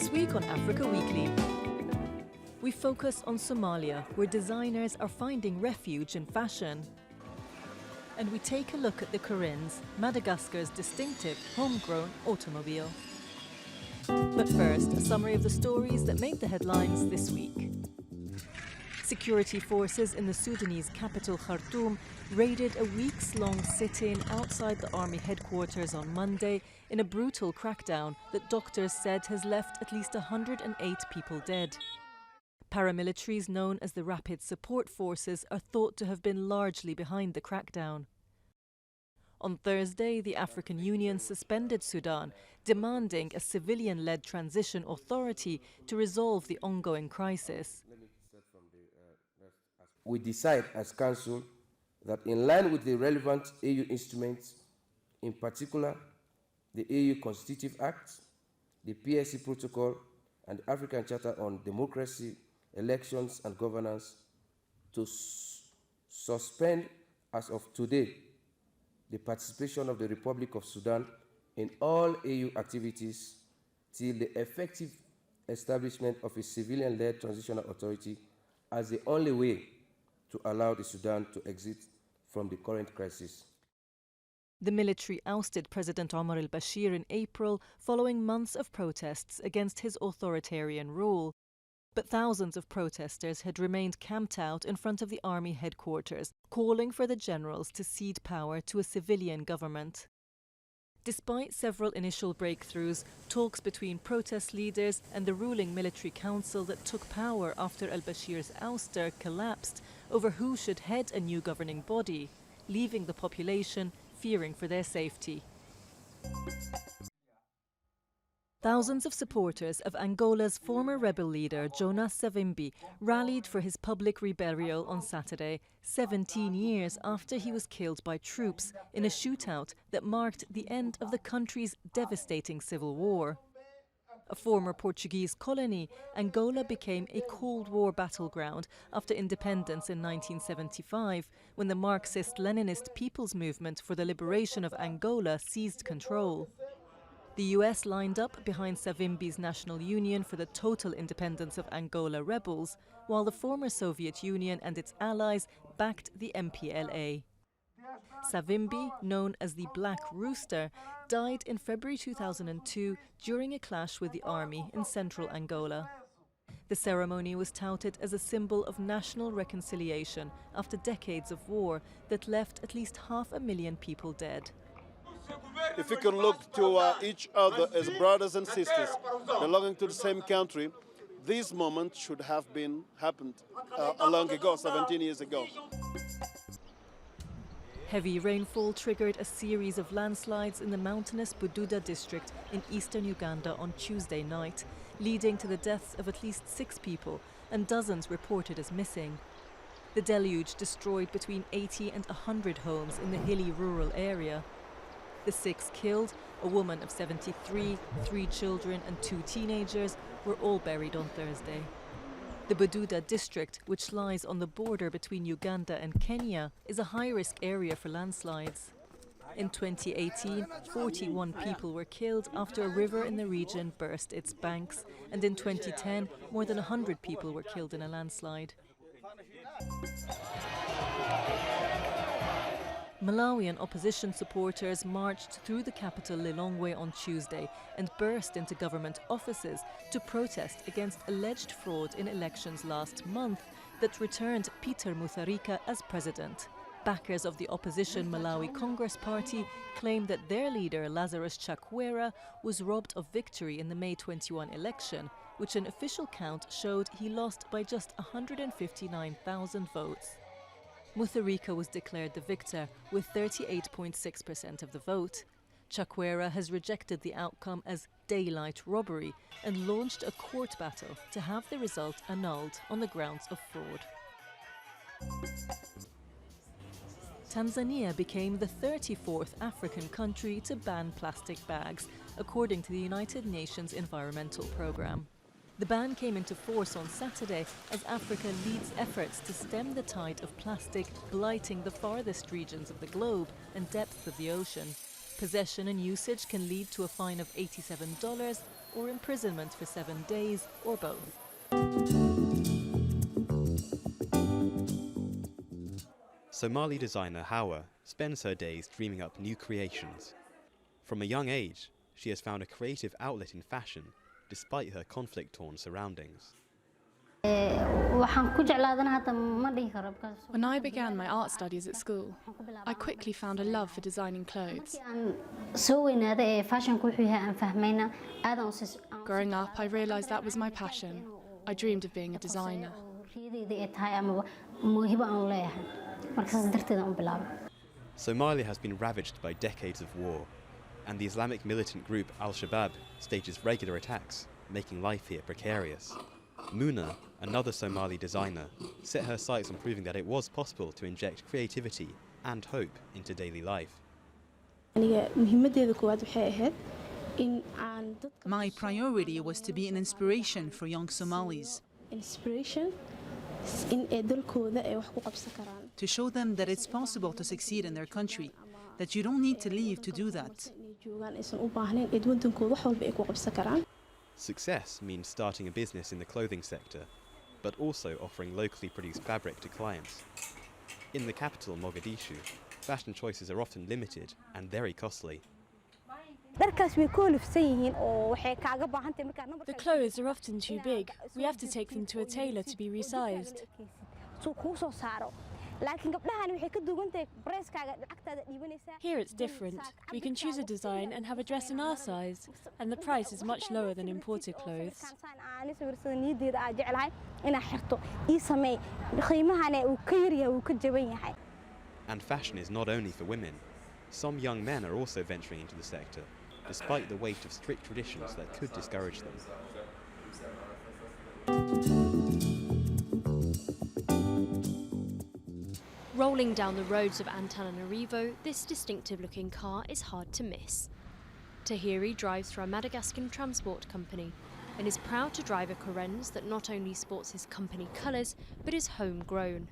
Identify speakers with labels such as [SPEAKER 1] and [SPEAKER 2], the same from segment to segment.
[SPEAKER 1] This week on Africa Weekly, we focus on Somalia, where designers are finding refuge in fashion. And we take a look at the Carins, Madagascar's distinctive homegrown automobile. But first, a summary of the stories that made the headlines this week. Security forces in the Sudanese capital Khartoum raided a weeks-long sit-in outside the army headquarters on Monday in a brutal crackdown that doctors said has left at least 108 people dead. Paramilitaries known as the Rapid Support Forces are thought to have been largely behind the crackdown. On Thursday, the African Union suspended Sudan, demanding a civilian-led transition authority to resolve the ongoing crisis.
[SPEAKER 2] We decide as Council that in line with the relevant EU instruments, in particular the EU Constitutive Act, the PSC Protocol and the African Charter on Democracy, Elections and Governance, to suspend as of today the participation of the Republic of Sudan in all EU activities till the effective establishment of a civilian-led transitional authority as the only way to allow the Sudan to exit from the current crisis.
[SPEAKER 1] The military ousted President Omar al-Bashir in April following months of protests against his authoritarian rule. But thousands of protesters had remained camped out in front of the army headquarters, calling for the generals to cede power to a civilian government. Despite several initial breakthroughs, talks between protest leaders and the ruling military council that took power after al-Bashir's ouster collapsed over who should head a new governing body, leaving the population fearing for their safety. Thousands of supporters of Angola's former rebel leader Jonas Savimbi rallied for his public reburial on Saturday, 17 years after he was killed by troops in a shootout that marked the end of the country's devastating civil war. A former Portuguese colony, Angola became a Cold War battleground after independence in 1975, when the Marxist-Leninist People's Movement for the Liberation of Angola seized control. The US lined up behind Savimbi's National Union for the Total Independence of Angola rebels, while the former Soviet Union and its allies backed the MPLA. Savimbi, known as the Black Rooster, died in February 2002 during a clash with the army in central Angola. The ceremony was touted as a symbol of national reconciliation after decades of war that left at half 500,000 people dead.
[SPEAKER 3] If we can look to each other as brothers and sisters belonging to the same country, this moment should have happened long ago, 17 years ago.
[SPEAKER 1] Heavy rainfall triggered a series of landslides in the mountainous Bududa district in eastern Uganda on Tuesday night, leading to the deaths of at least 6 people and dozens reported as missing. The deluge destroyed between 80 and 100 homes in the hilly rural area. The 6 killed, a woman of 73, 3 children and 2 teenagers, were all buried on Thursday. The Bududa district, which lies on the border between Uganda and Kenya, is a high-risk area for landslides. In 2018, 41 people were killed after a river in the region burst its banks, and in 2010, more than 100 people were killed in a landslide. Malawian opposition supporters marched through the capital Lilongwe on Tuesday and burst into government offices to protest against alleged fraud in elections last month that returned Peter Mutharika as president. Backers of the opposition Malawi Congress Party claim that their leader Lazarus Chakwera was robbed of victory in the May 21 election, which an official count showed he lost by just 159,000 votes. Mutharika was declared the victor with 38.6% of the vote. Chakwera has rejected the outcome as daylight robbery and launched a court battle to have the result annulled on the grounds of fraud. Tanzania became the 34th African country to ban plastic bags, according to the United Nations Environmental Programme. The ban came into force on Saturday as Africa leads efforts to stem the tide of plastic blighting the farthest regions of the globe and depths of the ocean. Possession and usage can lead to a fine of $87 or imprisonment for 7 days, or both.
[SPEAKER 4] Somali designer Hawa spends her days dreaming up new creations. From a young age, she has found a creative outlet in fashion, despite her conflict-torn surroundings.
[SPEAKER 5] When I began my art studies at school, I quickly found a love for designing clothes. Growing up, I realised that was my passion. I dreamed of being a designer.
[SPEAKER 4] Somalia has been ravaged by decades of war, and the Islamic militant group Al-Shabaab stages regular attacks, making life here precarious. Muna, another Somali designer, set her sights on proving that it was possible to inject creativity and hope into daily life.
[SPEAKER 6] My priority was to be an inspiration for young Somalis. To show them that it's possible to succeed in their country, that you don't need to leave to do that.
[SPEAKER 4] Success means starting a business in the clothing sector, but also offering locally produced fabric to clients. In the capital, Mogadishu, fashion choices are often limited and very costly.
[SPEAKER 7] The clothes are often too big. We have to take them to a tailor to be resized. Here it's different. We can choose a design and have a dress in our size, and the price is much lower than imported clothes.
[SPEAKER 4] And fashion is not only for women. Some young men are also venturing into the sector, despite the weight of strict traditions that could discourage them.
[SPEAKER 8] Rolling down the roads of Antananarivo, this distinctive-looking car is hard to miss. Tahiri drives for a Madagascan transport company and is proud to drive a Korenz that not only sports his company colours, but is homegrown.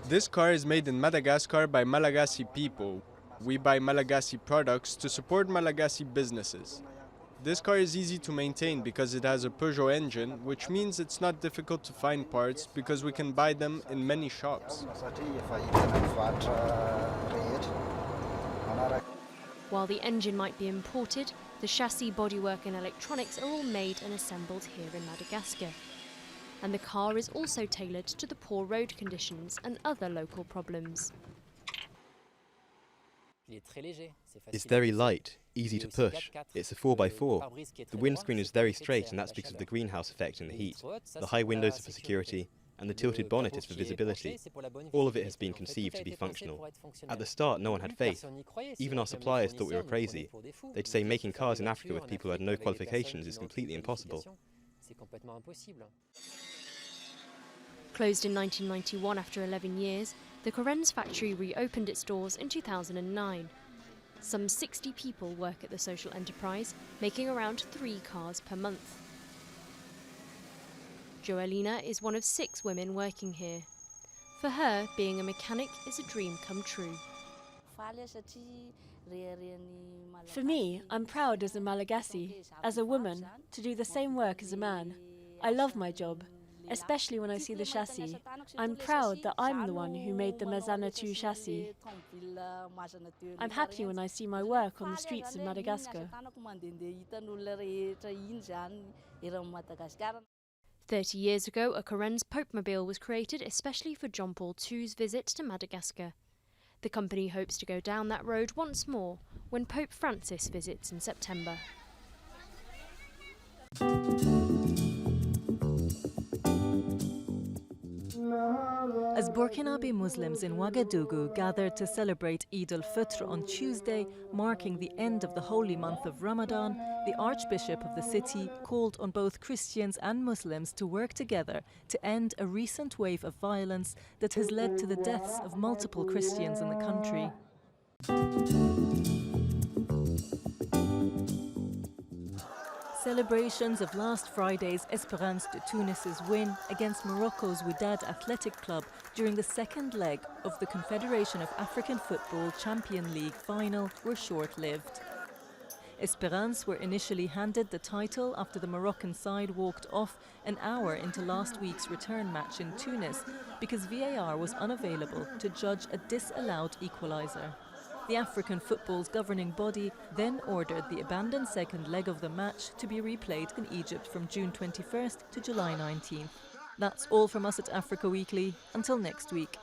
[SPEAKER 9] This car is made in Madagascar by Malagasy people. We buy Malagasy products to support Malagasy businesses. This car is easy to maintain because it has a Peugeot engine, which means it's not difficult to find parts because we can buy them in many shops.
[SPEAKER 8] While the engine might be imported, the chassis, bodywork and electronics are all made and assembled here in Madagascar. And the car is also tailored to the poor road conditions and other local problems.
[SPEAKER 4] It's very light, easy to push. It's a 4x4. The windscreen is very straight, and that's because of the greenhouse effect in the heat. The high windows are for security, and the tilted bonnet is for visibility. All of it has been conceived to be functional. At the start, no one had faith. Even our suppliers thought we were crazy. They'd say making cars in Africa with people who had no qualifications is completely impossible.
[SPEAKER 8] Closed in 1991 after 11 years, the Korenz factory reopened its doors in 2009. Some 60 people work at the social enterprise, making around 3 cars per month. Joelina is one of 6 women working here. For her, being a mechanic is a dream come true.
[SPEAKER 7] For me, I'm proud as a Malagasy, as a woman, to do the same work as a man. I love my job, especially when I see the chassis. I'm proud that I'm the one who made the Mazana 2 chassis. I'm happy when I see my work on the streets of Madagascar.
[SPEAKER 8] 30 years ago, a Korenz Popemobile was created especially for John Paul II's visit to Madagascar. The company hopes to go down that road once more when Pope Francis visits in September.
[SPEAKER 1] As Burkinabe Muslims in Ouagadougou gathered to celebrate Eid al-Fitr on Tuesday, marking the end of the holy month of Ramadan, the Archbishop of the city called on both Christians and Muslims to work together to end a recent wave of violence that has led to the deaths of multiple Christians in the country. Celebrations of last Friday's Esperance de Tunis's win against Morocco's Wydad Athletic Club during the second leg of the Confederation of African Football Champion League final were short-lived. Esperance were initially handed the title after the Moroccan side walked off an hour into last week's return match in Tunis because VAR was unavailable to judge a disallowed equaliser. The African football's governing body then ordered the abandoned second leg of the match to be replayed in Egypt from June 21st to July 19th. That's all from us at Africa Weekly. Until next week.